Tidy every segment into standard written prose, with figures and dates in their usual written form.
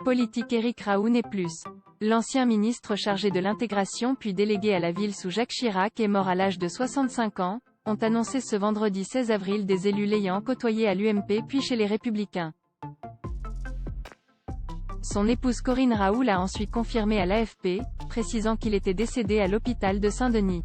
Politique. Éric Raoult n'est plus. L'ancien ministre chargé de l'intégration puis délégué à la ville sous Jacques Chirac est mort à l'âge de 65 ans, ont annoncé ce vendredi 16 avril des élus l'ayant côtoyé à l'UMP puis chez les Républicains. Son épouse Corinne Raoult l'a ensuite confirmé à l'AFP, précisant qu'il était décédé à l'hôpital de Saint-Denis.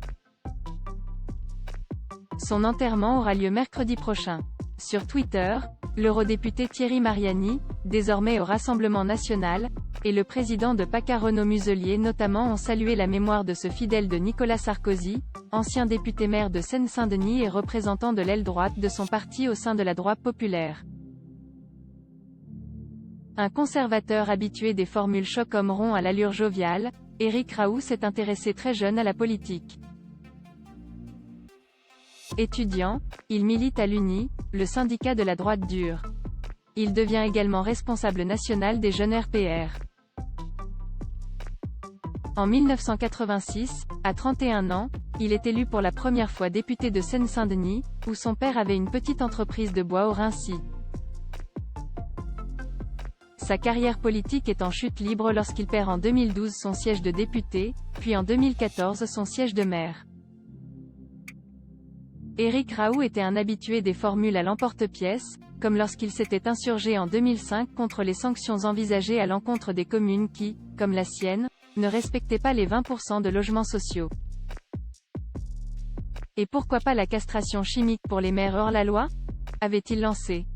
Son enterrement aura lieu mercredi prochain. Sur Twitter, l'eurodéputé Thierry Mariani, désormais au Rassemblement national, et le président de PACA Renaud Muselier notamment ont salué la mémoire de ce fidèle de Nicolas Sarkozy, ancien député-maire de Seine-Saint-Denis et représentant de l'aile droite de son parti au sein de la droite populaire. Un conservateur habitué des formules choc homme rond à l'allure joviale, Éric Raoult s'est intéressé très jeune à la politique. Étudiant, il milite à l'UNI, le syndicat de la droite dure. Il devient également responsable national des jeunes RPR. En 1986, à 31 ans, il est élu pour la première fois député de Seine-Saint-Denis, où son père avait une petite entreprise de bois au Raincy. Sa carrière politique est en chute libre lorsqu'il perd en 2012 son siège de député, puis en 2014 son siège de maire. Éric Raoult était un habitué des formules à l'emporte-pièce, comme lorsqu'il s'était insurgé en 2005 contre les sanctions envisagées à l'encontre des communes qui, comme la sienne, ne respectaient pas les 20% de logements sociaux. Et pourquoi pas la castration chimique pour les maires hors la loi? Avait-il lancé.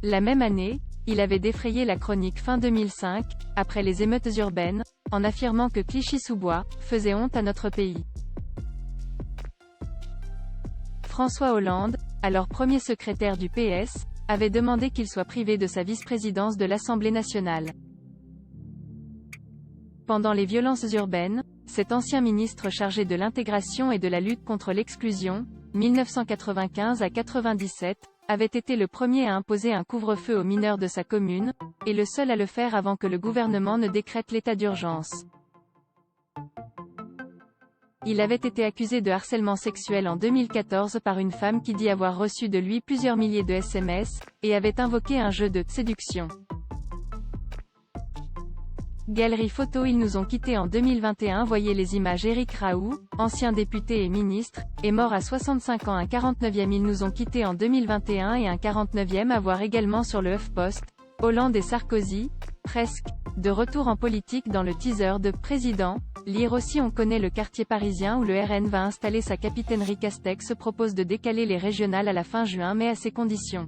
La même année, il avait défrayé la chronique fin 2005, après les émeutes urbaines, en affirmant que Clichy-sous-Bois faisait honte à notre pays. François Hollande, alors premier secrétaire du PS, avait demandé qu'il soit privé de sa vice-présidence de l'Assemblée nationale. Pendant les violences urbaines, cet ancien ministre chargé de l'intégration et de la lutte contre l'exclusion, 1995 à 97, avait été le premier à imposer un couvre-feu aux mineurs de sa commune, et le seul à le faire avant que le gouvernement ne décrète l'état d'urgence. Il avait été accusé de harcèlement sexuel en 2014 par une femme qui dit avoir reçu de lui plusieurs milliers de SMS, et avait invoqué un jeu de séduction. Galerie photo. Ils nous ont quittés en 2021. Voyez les images. Éric Raoult, ancien député et ministre, est mort à 65 ans. Un 49e. Ils nous ont quittés en 2021 et un 49e à voir également sur le HuffPost. Hollande et Sarkozy, presque, de retour en politique dans le teaser de « Président ». Lire aussi. On connaît le quartier parisien où le RN va installer sa capitainerie. Castex propose de décaler les régionales à la fin juin mais à ses conditions.